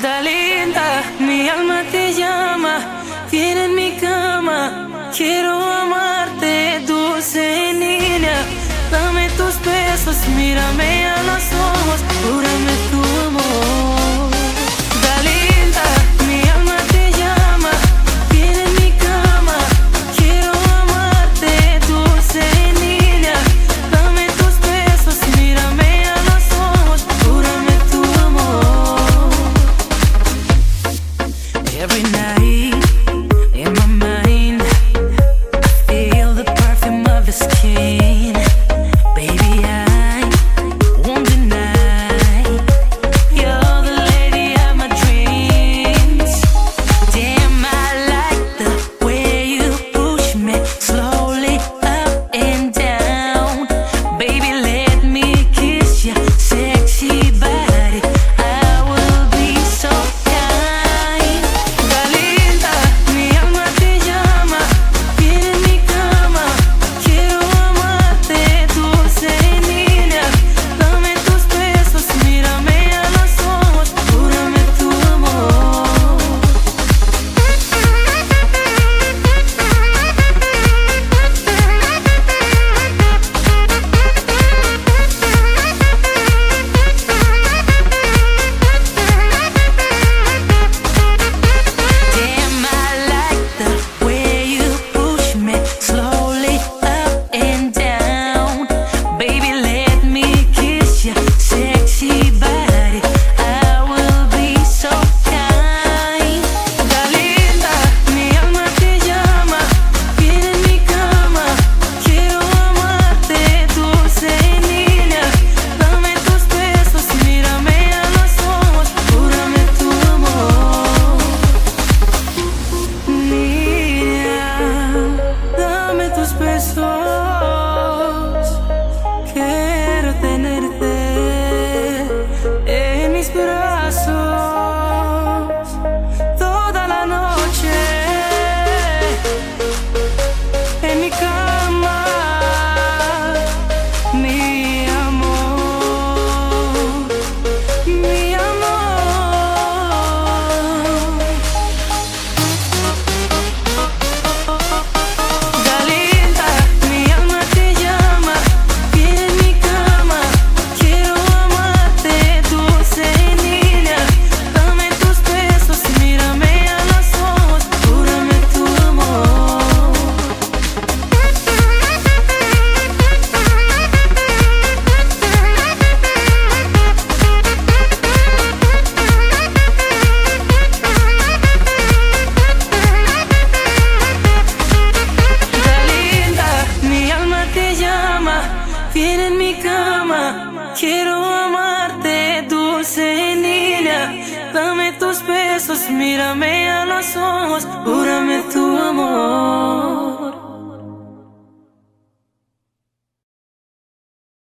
Dalinda, mi alma te llama, viene en mi cama. Quiero amarte, dulce niña. Dame tus besos, mírame a los ojos, júrame tu amor. Dalinda, mi alma te llama, viene en mi cama. Quiero amarte, dulce niña. Dame tus besos, mírame a los ojos, júrame tu amor. Every night in my mind, I feel the perfume of your skin. Baby, I won't deny, you're the lady of my dreams. Damn, I like the way you push me slowly up and down. Baby, let me kiss your sexy body, I will be so kind. Dalinda, mi alma te llama, viene en mi cama. Quiero amarte, dulce niña. Dame tus besos, mírame a los ojos, júrame tu amor. Damn, I like the way you push me slowly up and down. Baby, let me kiss your sexy body, I will be so kind. Dalinda, mi alma te llama, viene en mi cama. Quiero amarte, dulce niña. Dame tus besos, mírame a los ojos, júrame tu amor. Niña, dame tus besos, quiero tenerte en mis brazos toda la noche, en mi cama, mi amor, mi amor. Dalinda, mi alma te llama, viene en mi cama. Quiero amarte, dulce niña. Dame tus besos, mírame a los ojos, júrame tu amor. Dalinda, mi alma te llama, viene en mi cama. Quiero amarte, dulce niña. Dame tus besos, mírame a los ojos, júrame tu amor.